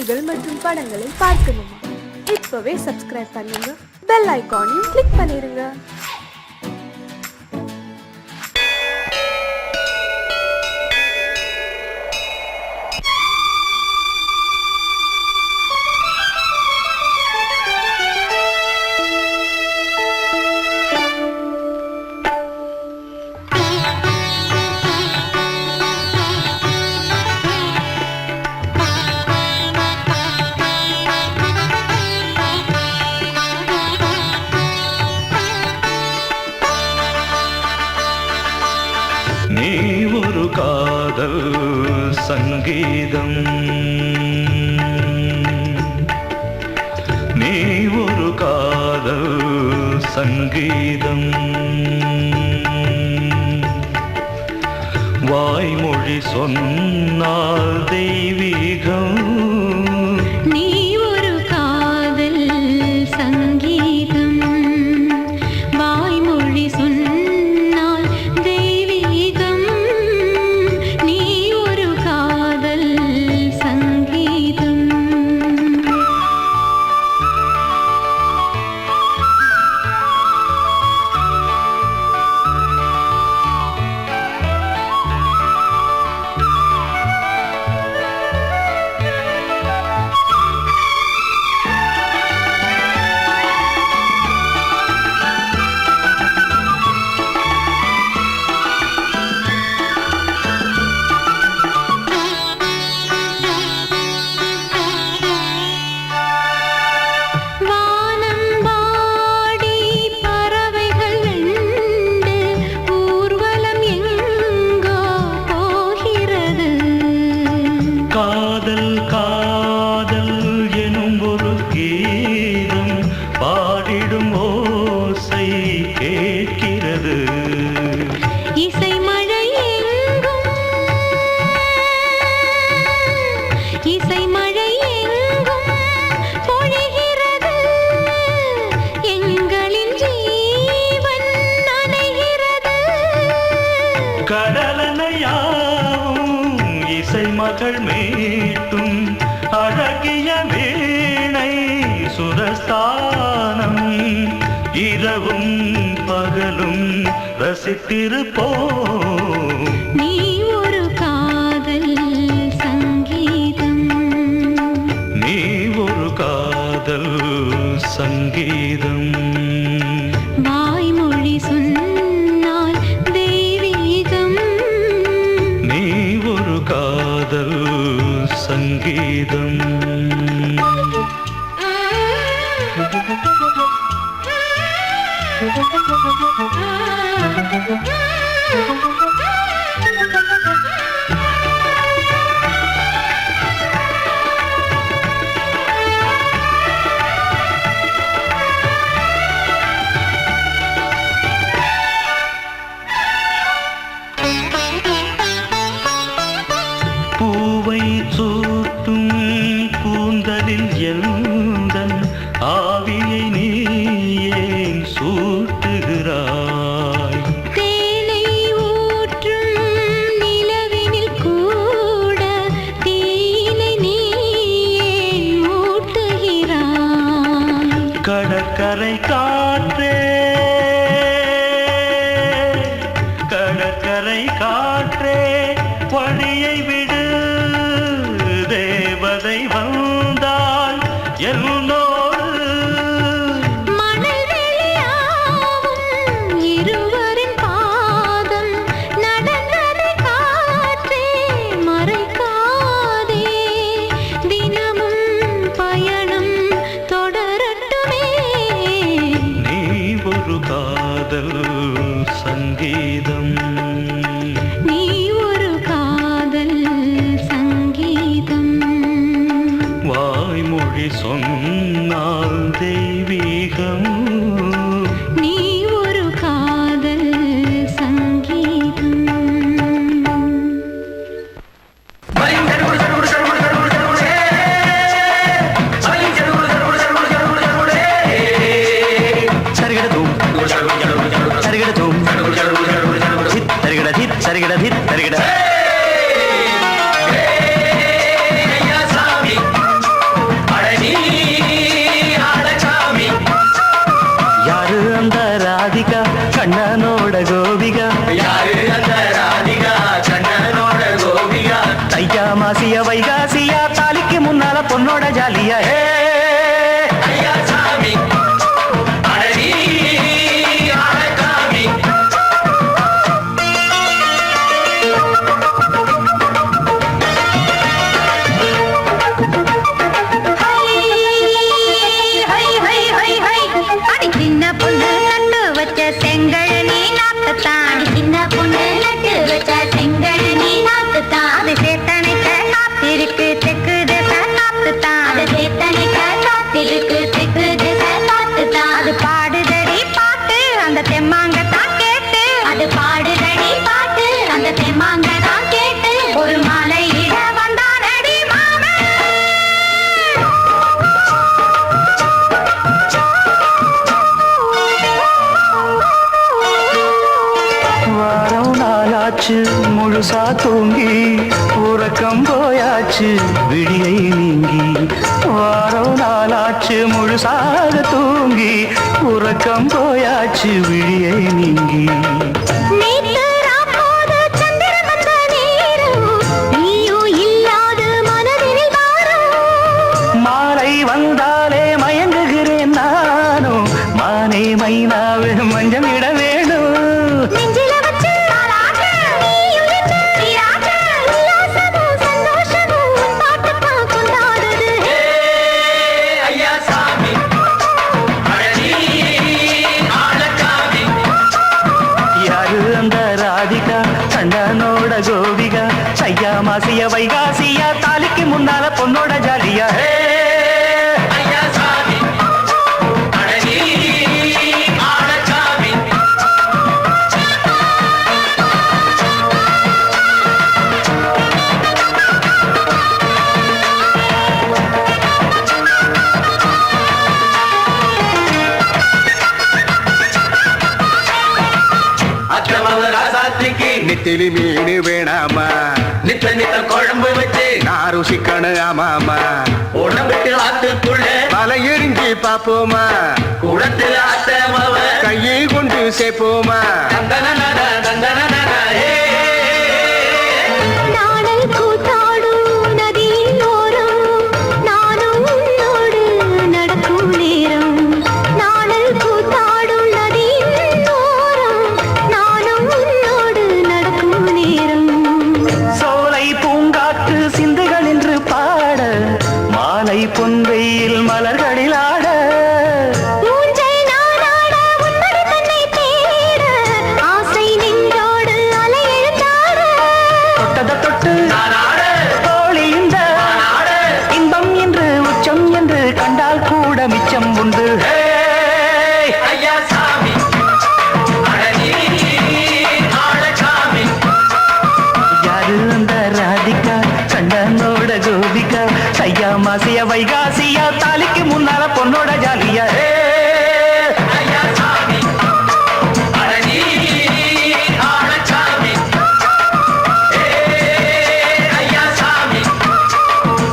பாடல்கள் மற்றும் படங்களை பார்க்கணுமா? இப்பவே சப்ஸ்கிரைப் பண்ணுங்க, பெல் ஐகானையும் கிளிக் பண்ணிருங்க. நீ ஒரு காதல் சங்கீதம், நீ ஒரு காதல் சங்கீதம், வாய்மொழி சொன்னால் தெய்வீகம். நீ ஒரு காதல் சங்கீதம், வாய்மொழி சொன்னால் தெய்வீகம். நீ ஒரு காதல் சங்கீதம். காதல் காதல் எனும் ஒரு கீதம் பாடிடும் ஓசை கேட்கிறது. இசை மழை எங்கும், இசை மழை எங்கும் பொழிகிறது. எங்களின் ஜீவன் நனைகிறது. கடலனையாவும் இசை மகள் மீட்டும் அழகிய வீணை சுரஸ்தானம். இரவும் பகலும் ரசித்திருப்போம். நீ ஒரு காதல் சங்கீதம், நீ ஒரு காதல் சங்கீதம், வாய்மொழி சொன்னால் தெய்வீகம். நீ ஒரு காதல் சங்கீதம். பூவை சூட்டும் கூந்தலில் எந்தன் ஆவியை நீ ஏன் சூட்டுகிறாய்? தேனை ஊற்றும் நிலவினில் கூட தீனை நீ ஏன் மூட்டுகிறாய்? கடற்கரை காற்றே, கடற்கரை காற்றே வழியை விடு. தேவதை வந்தால் என்னோடு மணல் வெளியாகும் இருவரின் பாதம் நடந்ததை காற்றே மறைக்காதே. தினமும் பயணம் தொடரட்டுமே. நீ ஒரு காதல் சங்கீதம், நீ ஒரு காதல் சங்கீதம், வாய்மொழி சொன்னால் தெய்வீகம். நீ ஒரு காதல் சங்கீதம். சரிகட பொண்ணோட ஜாலியா ஹே ஐயா சாமி அடவி ஆரகாமி அடி சின்ன பொண்ணு நட்டு வச்ச செங்கழனி நாத்துத்தான் அடி சின்ன பொண்ணு நட்டு வச்ச செங்கழனி நாத்துத்தான் அது சேத்தனைக்க காத்திருக்கு தெற்கு திச காத்துத்தான் அது சேத்தனைக்க காத்திருக்கு தெற்கு திச காத்துத்தான் அது பாடுதடி பாட்டு அந்த தெம்மாங்கத்தான் கேட்டு அது பாடுதடி பாட்டு அந்த தெம்மாங்கத்தான் கேட்டு ஒரு மாலை இட வந்தானடி மாமன் வாரம் நாளாச்சு முழுசா தூங்கி உறக்கம் போயாச்சு விடியை நீங்கி வாரம் நாளாச்சு முழுசாக தூங்கி உறக்கம் போயாச்சு விடியை நீங்கி நேத்து ராப்போது சந்திரன் வந்த நேரம் நீயோ இல்லாது மனதினில் வாரம் மாலை வந்தாலே மயங்குகிறேன் நானும் மானை மைனாவே மஞ்சம் இட வேணும் நெஞ்சில வச்சு தாலாட்டு நீயும் என்ன நீராட்டு உல்லாசமும் சந்தோஷமும் உன் பாட்டுத்தான் கொண்டாடுது ஐயா சாமி அடவி ஆரகாமி யாரு அந்த ராதிகா கண்டனோட கோபிகா ஐயா மாசிய வைகாசியா தாலிக்கு முன்னால பொண்ணோட ஜாலியா ஹே ஐயா சாமி அடவி ஆரகாமி அக்கிரம ராசாத்திக்கு நெத்திலி மீன் வேணாமா நித்த நித்த குழம்பு வச்சு நான் ருசிக்கணும் ஆமாமா உடம்பிட்டு ஆத்துக்குள்ள பல எரிஞ்சு பாப்போமா குடத்துல அத்தமவ கையை கொண்டு சேர்ப்போமா தந்தன தந்தன நாடல் கூத்தாடும் நதியின் ஓரம் நானும் உன்னோடு நடக்கும் நேரம் நாடல் கூத்தாடும் நதியின் ஓரம் நானும் உன்னோடு நடக்கும் நேரம் சோலை பூங்காற்று சிந்துகள் என்று பாட மாலை பொன்வெயில் மலர்களில் ஆட ஊஞ்சல் நானாட உன்னடி தன்னை தேட ஆசை நின்றோடு அலை எழுந்தாட தொட்டத தொட்டு தோழி இந்த இன்பம் என்று உச்சம் என்று கண்டால் கூட மிச்சம் உண்டு ஹே ஐயா சாமி அடவி ஆரகாமி யாரு அந்த ராதிகா கண்டனோட கோபிகா ஐயா மாசிய வைகாசியா தாலிக்கு முன்னால பொண்ணோட ஜாலியா ஹே ஐயா சாமி அடவி ஆரகாமி ஐயா சாமி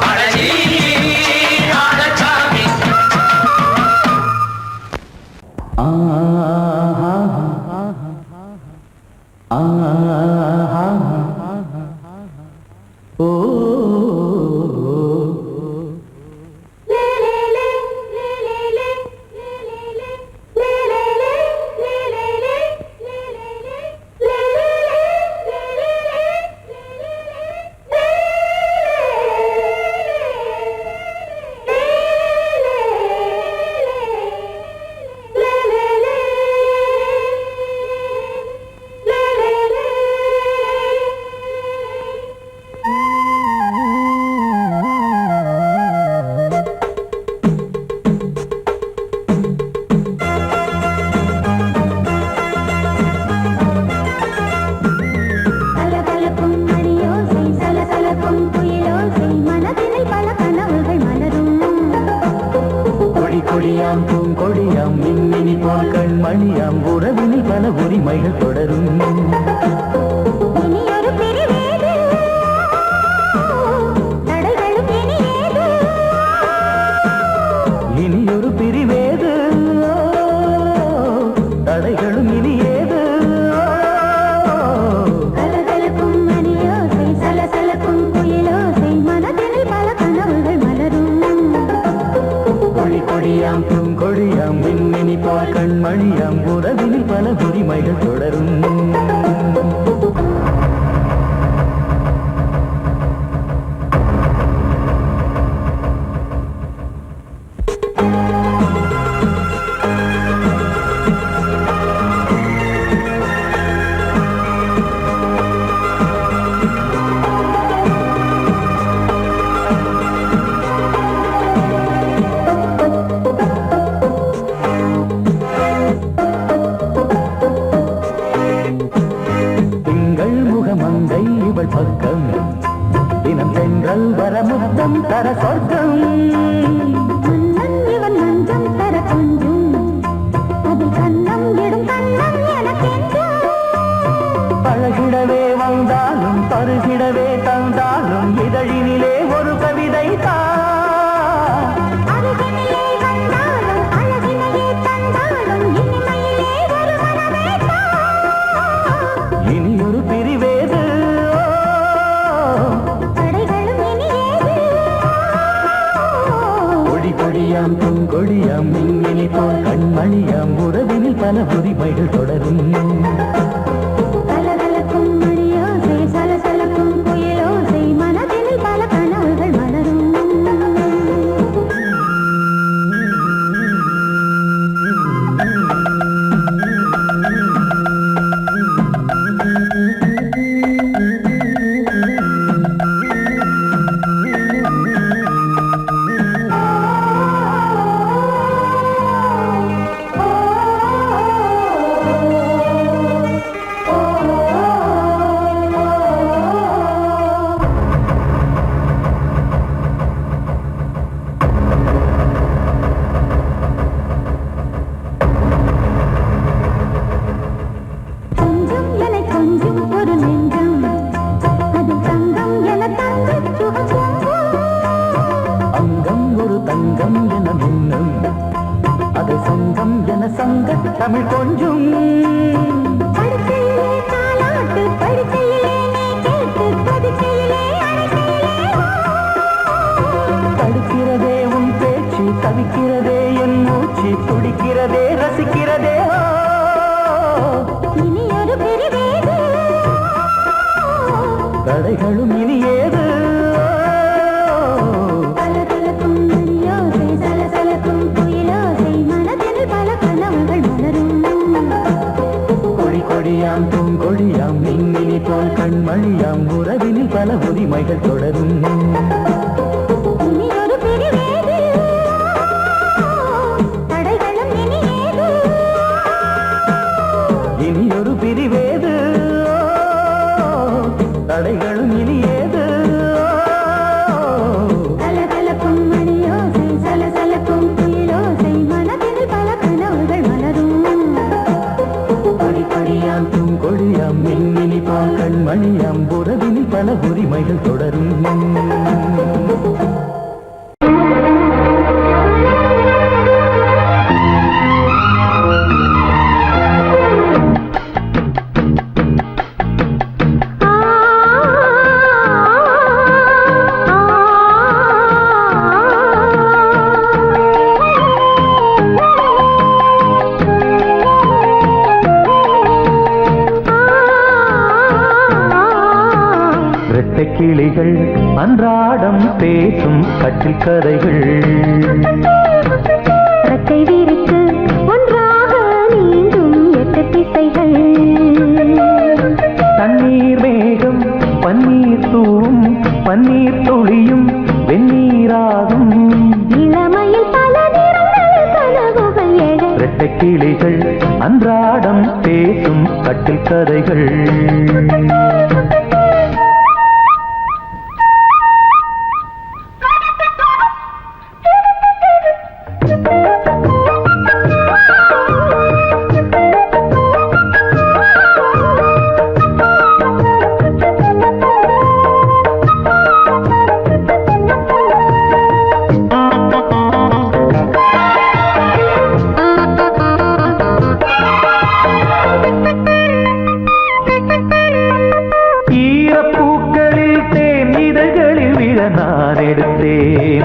அடவி ஆரகாமி கலகலக்கும் மணியோசை சலசலக்கும் குயிலோசை மனதினில் பல கனவுகள் மலரும் கொடி கொடியாம் பூங்கொடியாம் மின்மினி போல் கண்மணியாம் உறவினில் பல உரிமைகள் தொடரும் இனி ஒரு பிரிவேது தடைகளும் இனி ஏது இனியொரு பிரிவேது தடைகளும் இனி ஏது கலகலக்கும் மணியோசை சலசலக்கும் குயிலோசை மனதினில் பல கனவுகள் மலரும் கொடியாம் பூங்கொடியாம் மின்மினி போல் கண்மணியாம் உறவினில் பல உரிமைகள் தொடரும். பக்கம் தினம் சென்றல் வர முத்தம் தர சொர்க்கம் இவன் மஞ்சம் தர கொஞ்சம் அதில் கண்ணம் இடும் கண்ணம் எனக்கென்றும் பழகிடவே வந்தாலும் பருகிடவே தந்தாலும் இதழினிலே ஒரு கவிதை அருகினிலே வந்தாலும் அழகினையே தந்தாலும் இனிமையிலே ஒரு மனமே இனி ஒரு பிரிவேது கொடியாம் பூங்கொடியாம் மின்மினி போல் கண்மணியாம் உறவினில் பல உரிமைகள் தொடரும். கலகலக்கும் மணியோசை சலசலக்கும் புயலோசை மனதினில் பல கனவுகள் மலரும். தமிழ் கொஞ்சம் படுக்கையிலே தாலாட்டு படுக்கையிலே நீ கேட்டு படுக்கையிலே தடுக்கிறதே உன் பேச்சு தவிக்கிறதே என் மூச்சு துடிக்கிறதே ரசிக்கிறதே இனி ஒரு பிரிவேது தடைகளும் இனி ஏது கலகலக்கும் மணியோசை சலசலக்கும் புயலோசை மனதில் பல கனவுகள் மலரும். கொடியாம் பூங்கொடியாம் மின்மினி போல் கண்மணியாம் உறவினில் பல உரிமைகள் தொடரும். இனி ஒரு பிரிவேது தடைகளும் இனி ஏது இனி ஒரு பிரிவேது தடைகளும் இனி ஏது கலகலக்கும் மணியோசை சலசலக்கும் புயலோசை மனதில் பல கனவுகள் மலரும். கொடியாம் பூங்கொடியாம் மின்மினி போல் கண்மணியாம் உறவினில் பல உரிமைகள் தொடரும். கிளிகள் அன்றாடம் பேசும் கட்டில் கதைகள் ரெக்கை விரித்து ஒன்றாக நீந்தும் எட்டு திசைகள் தண்ணீர் மேகம் பன்னீர் தூவும் பன்னீர் துளியும் வெந்நீராகும் இளமையில் பல நிறங்கள் கனவுகள் எழ ரெட்டை கிளிகள் அன்றாடம் பேசும் கட்டில் கதைகள்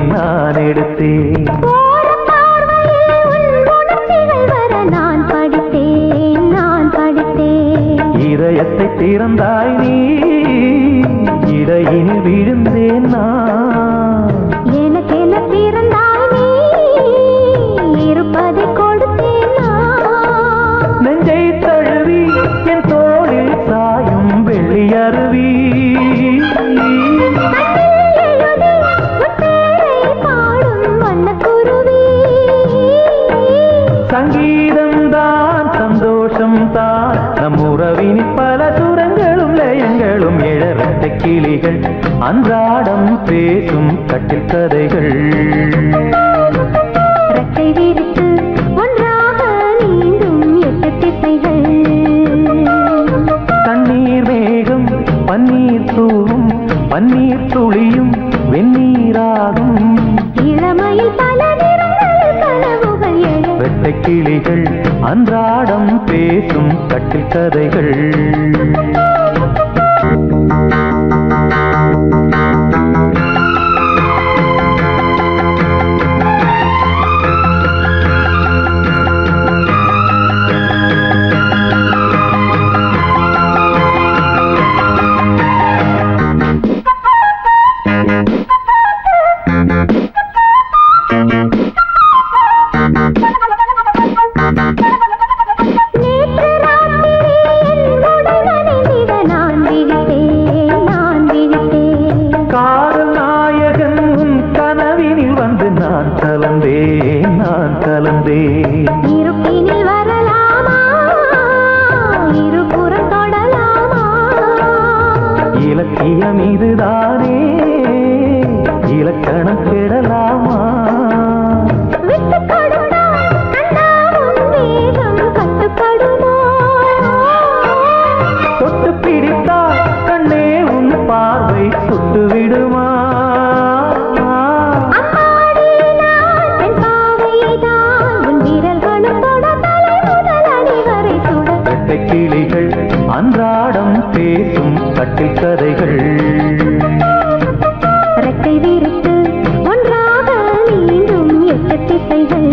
நான் எடுத்தேன் இதயத்தை திறந்தாய் நீ, இடையில் விழுந்தேன் நான். எனக்கென பிறந்தாய் நீ, இருப்பதை கொடுத்தேன் நான். நெஞ்சை தழுவி என் தோளில் சாயும் வெள்ளி அருவி, சங்கீதம் தான் சந்தோஷம் தான் நம் உறவின் பல சுரங்களும் லயங்களும் இழரட்ட கிளிகள் அன்றாடம் பேசும் கட்டில் கதைகள். ரெக்கை விரித்து ஒன்றாக நீந்தும் 8 திசைகள். தண்ணீர் மேகம் பன்னீர் தூவும் பன்னீர் துளியும் வெந்நீராகும். இளமையில் பல கனவுகள் எழும் வெட்டை கிளிகள் அன்றாடம் பேசும் கட்டில் கதைகள். இருப்பினில் வரலாமா, இருபுறம் தொடலாமா? இலக்கியம் இதுதானே, இலக்கணம் கெடலாமா? விட்டு கொடுத்தால் கண்ணா உன் வேகம் கட்டுப்படுமோ? தொட்டு பிடித்தால் கண்ணே உன் பார்வை சுட்டு விடுமா? கிளிகள் அன்றாடம் பேசும் கட்டில் கதைகள். ரெக்கை விரித்து ஒன்றாக நீந்தும் 8 திசைகள்.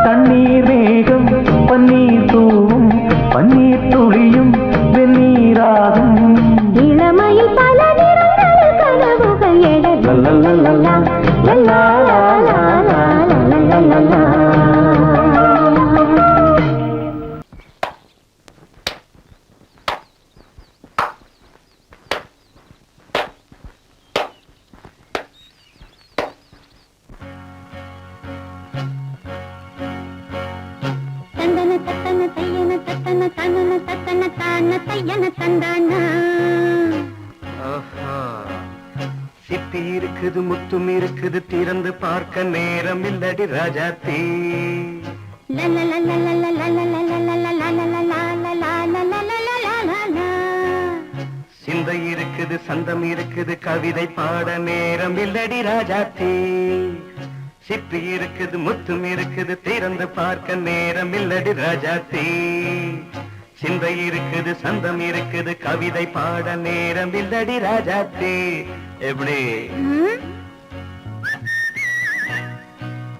தண்ணீர் மேகம் பன்னீர் தூவும் பன்னீர் துளியும் வெந்நீராகும். இளமையில் பல நிறங்கள் கனவுகள் எழ. லல்லா லல்லா லல்லா. சிப்பி இருக்குது முத்தும் இருக்குது திறந்து பார்க்க நேரம் இல்லடி ராஜாத்தி. சிந்தை இருக்குது சந்தம் இருக்குது கவிதை பாட நேரம் இல்லடி ராஜாத்தி. சிப்பி இருக்குது முத்தும் இருக்குது திறந்து பார்க்க நேரம் இல்லடி ராஜாத்தி. சிந்தை இருக்குது சந்தம் இருக்குது கவிதை பாட நேரம் இல்லடி ராஜாத்தி. எப்படி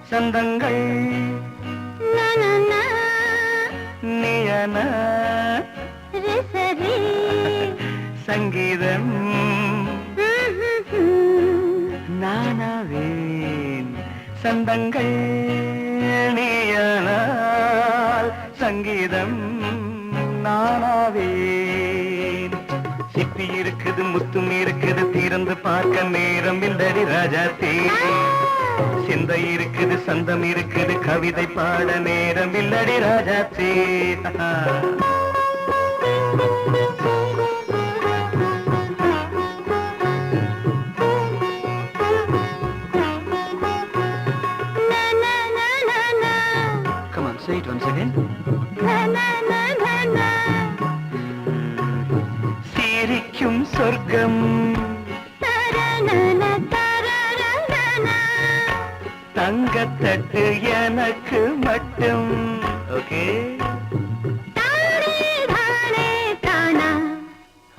சந்தங்கள் நீயன சங்கீதம் நானாவேன். சந்தங்கள் நீயனால் சங்கீதம் நானாவேன். சிப்பி இருக்குது முத்தும் இருக்குது திறந்து பார்க்க நேரம் இல்லடி ராஜாத்தி. சிந்தை இருக்குது சந்தம் இருக்குது கவிதை பாட நேரம் இல்லடி Rajathi. Come on, say it once again. சிரிக்கும் சொர்க்கம் தங்கத்தட்டு எனக்கு மட்டும். ஓகே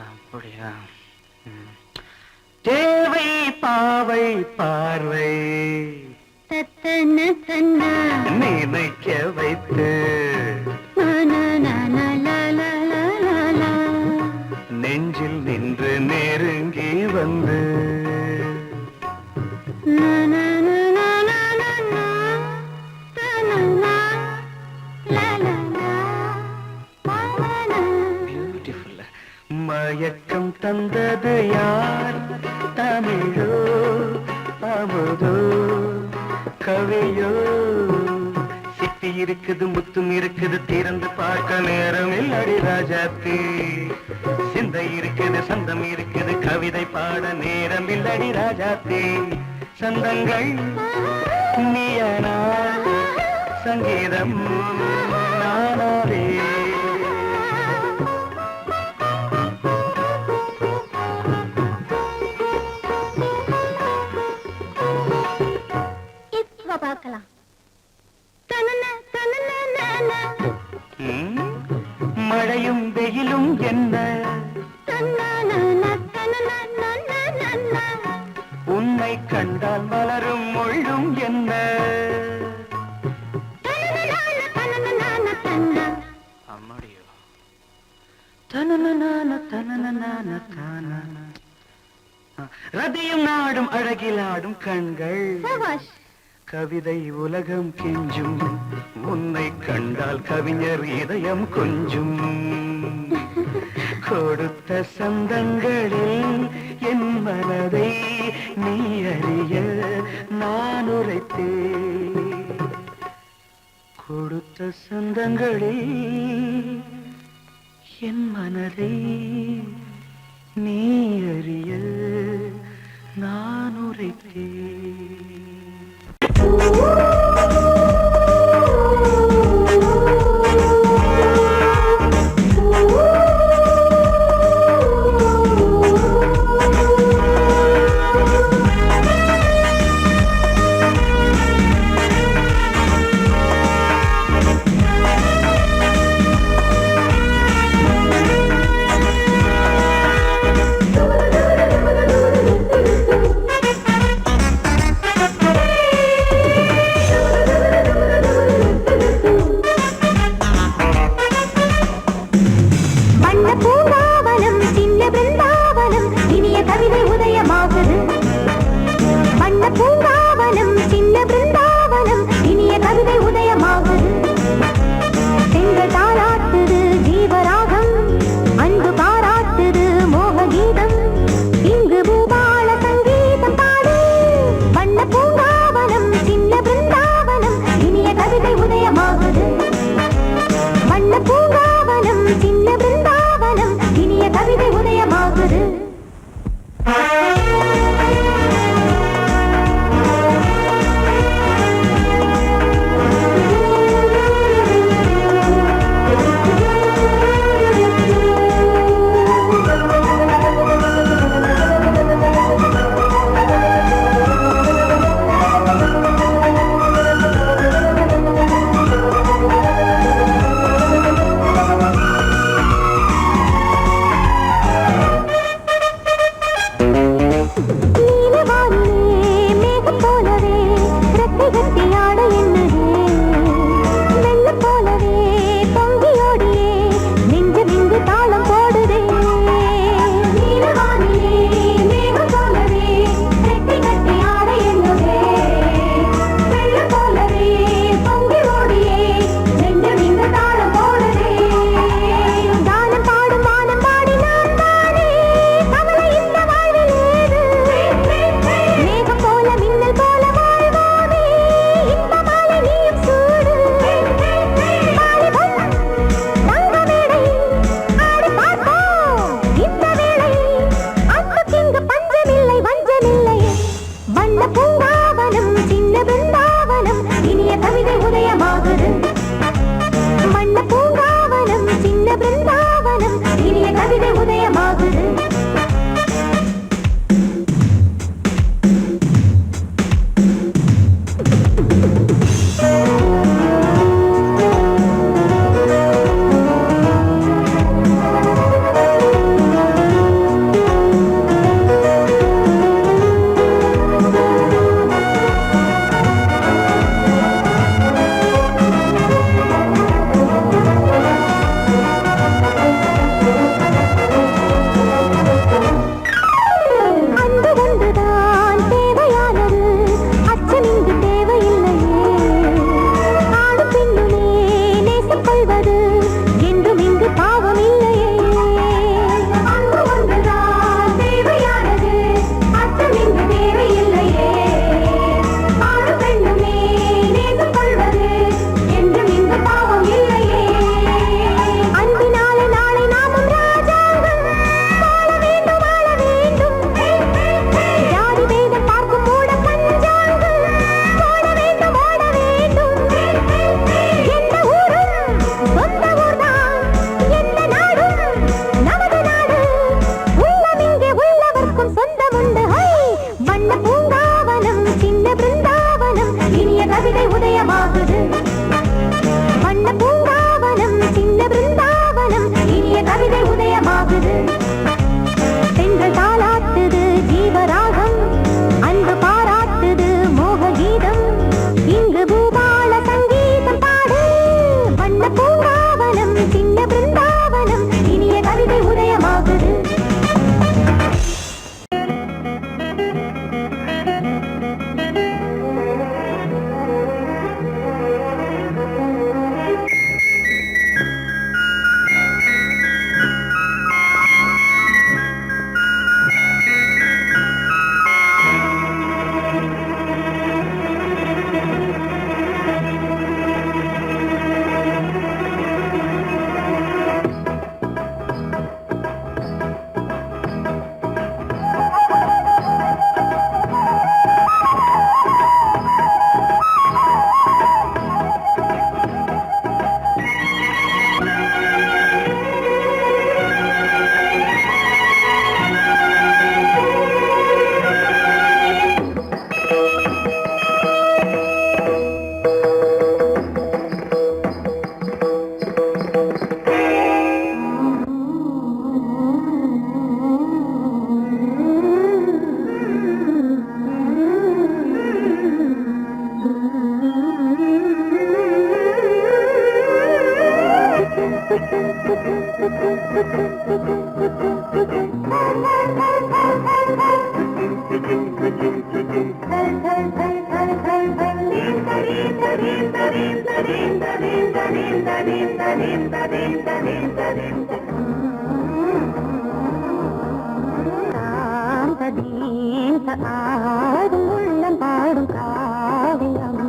அப்படியா? தேவை பாவை பார்வை நினைக்க வைத்து நெருங்கி வந்து பியூட்டிஃபுல். மயக்கம் தந்தது யார்? தமிழோ அமுதோ கவியோ? சிப்பி இருக்குது, முத்தும் இருக்குது, திறந்து பார்க்க நேரம் இல்லடி ராஜாத்தி. சிந்தை இருக்குது, சந்தம் இருக்குது, கவிதை பாட நேரம் இல்லடி ராஜாத்தி. சந்தங்கள் நீயனா, சங்கீதம் நானாவே. இப்ப பார்க்கலாம். மழையும் வெயிலும் என்ன, உன்னை கண்டால் மலரும் முள்ளும் என்ன. அம்மாடியோ தனனனான தனனனான தானா. ரதியும் நாடும் அழகிலாடும் கண்கள், கவிதை உலகம் கெஞ்சும். உன்னை கண்டால் கவிஞர் இதயம் கொஞ்சும். கொடுத்த சந்தங்களில் என் மனதை நீ அறிய நான் உரைத்தேன். கொடுத்த சந்தங்களில் என் மனதை நீ அறிய நான் உரைத்தேன். ஆடும் உள்ளம் பாடும் காவியம்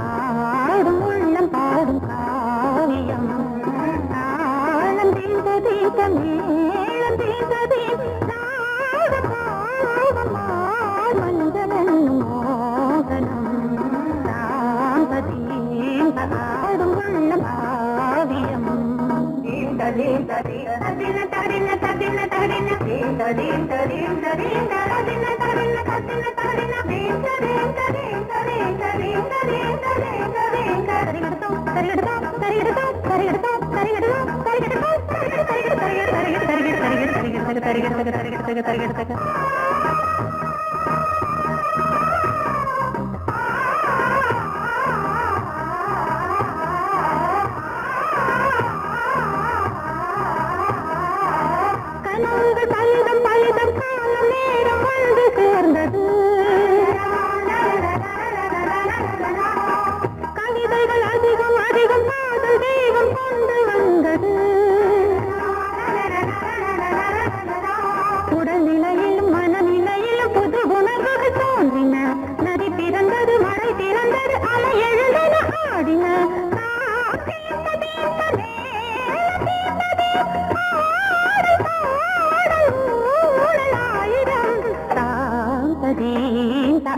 ஆடும் உள்ளம் பாடும் காவியம் தாளம் தீர்ந்த மேளம் தீர்ந்ததே மனிதனும் மோகனம் ஆடும் உள்ளம் காவியம்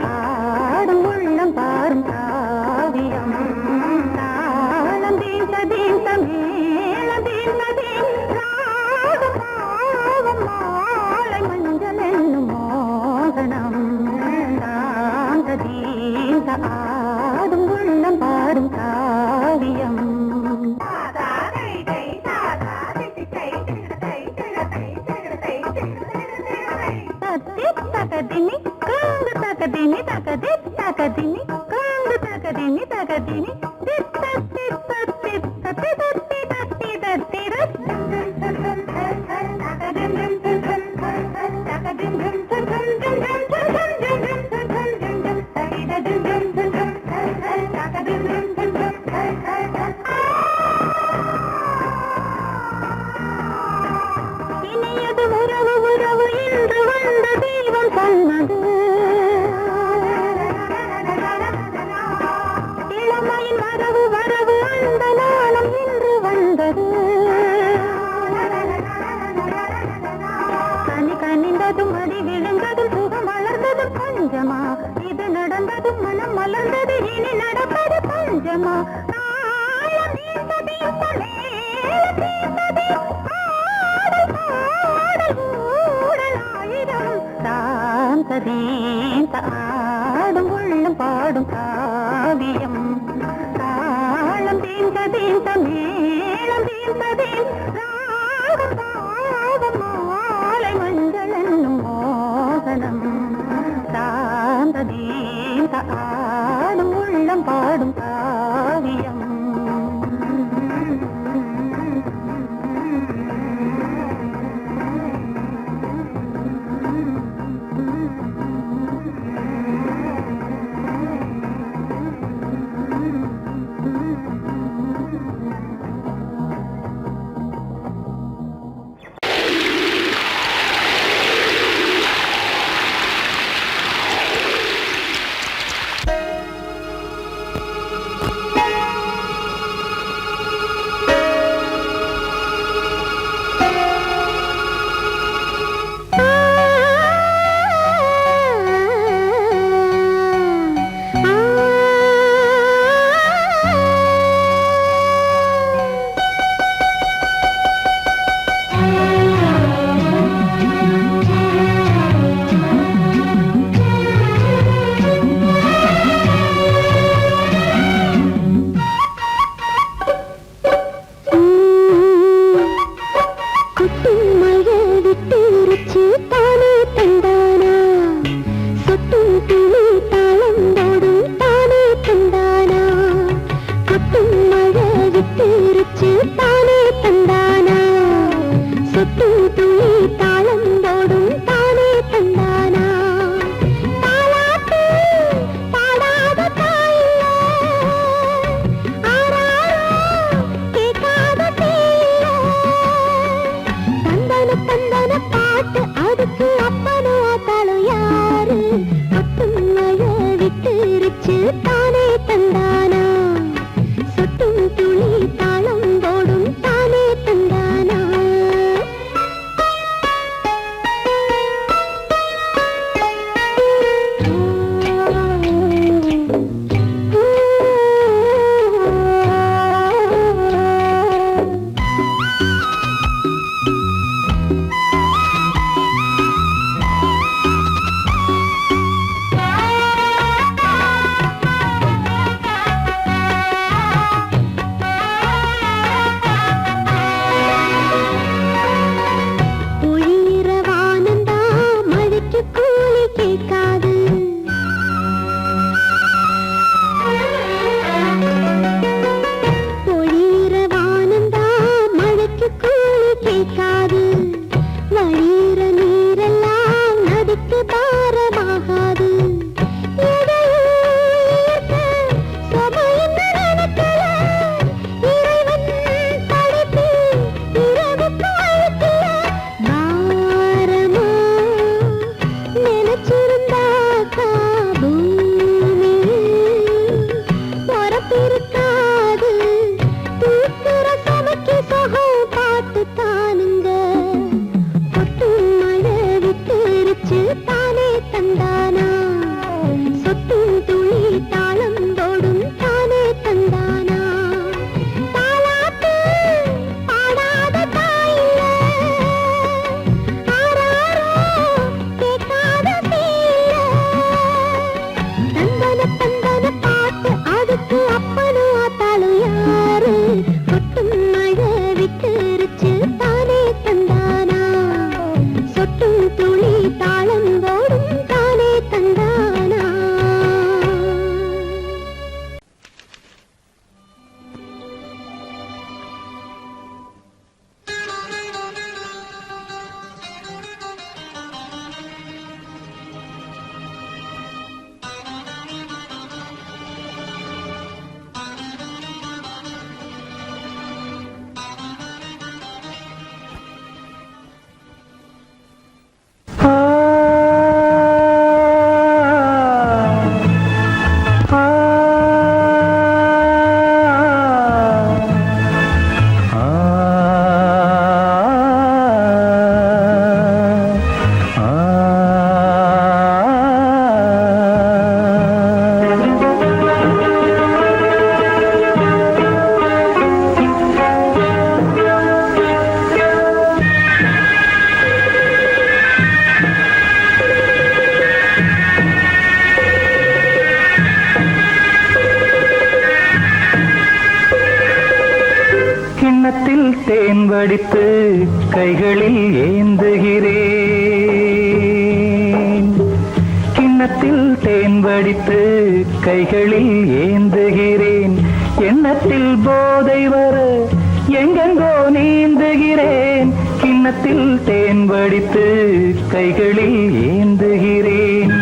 ஆடும் உள்ளம் பாடும் காவியம் தாளம் தீர்ந்த மேளம் தீர்ந்ததே ராகம் மாலை மஞ்சள் என்னும் மோகனம் ஆடும் உள்ளம் பாடும் காவியம் தகதினி காங்கு தகதினி தகதி தகதினி காங்கு தகதினி தகதினி தித்த தித்த தித்த தித்தி தத்தி தத்தி இணையது உறவு உறவு இன்று வந்த தெய்வம் சொன்னது இளமையின் வரவு வரவு அந்த நாளம் இன்று வந்தது கனி கனிந்ததும் அடி விழுந்ததும் சுகம் வளர்ந்ததும் பஞ்சமா இது நடந்ததும் மனம் மலர்ந்தது இனி நடப்பது பஞ்சமா ஆடும் உள்ளம் பாடும் காவியம் தாளம் தீர்ந்த மேளம் தீர்ந்ததே ராகம் மாலை மஞ்சள் என்னும் மோகனம் ஆடும் உள்ளம் பாடும் காவியம் தானே தேன் வடித்து கைகளில் ஏந்துகிறேன். கிண்ணத்தில் தேன் வடித்து கைகளில் ஏந்துகிறேன். எண்ணத்தில் போதை வர எங்கெங்கோ நீந்துகிறேன். கிண்ணத்தில் தேன் வடித்து கைகளில் ஏந்துகிறேன்.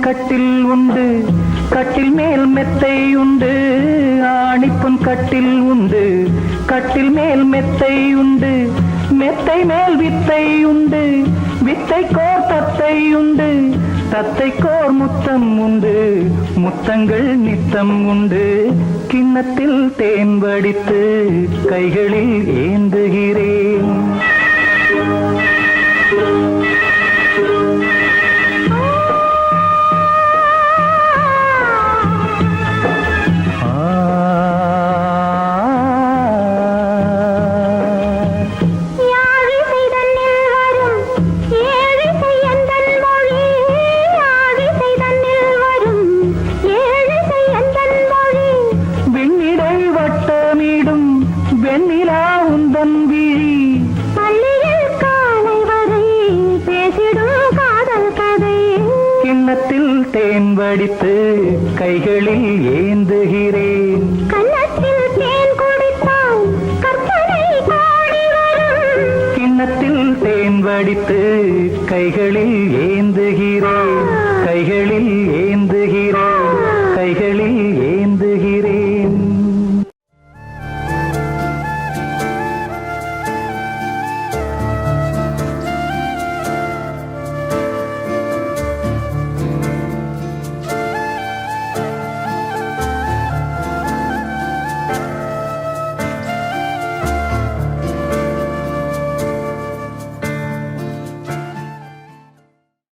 கட்டில் உண்டு, கட்டில் மேல் மெத்தை உண்டு. ஆணிப்பொன் கட்டில் உண்டு, கட்டில் மேல் மெத்தை உண்டு. மெத்தை மேல் வித்தை உண்டு, வித்தை கோர் தத்தை உண்டு. தத்தை கோர் முத்தம் உண்டு, முத்தங்கள் நித்தம் உண்டு. கிண்ணத்தில் தேன் வடித்து கைகளில் ஏந்துகிறேன். தேன் வடித்து கைகளில் ஏந்துகிறேன். கன்னத்தில் தேன் குடித்தால் கற்பனை கோடி வரும். கிண்ணத்தில் தேன் வடித்து கைகளில்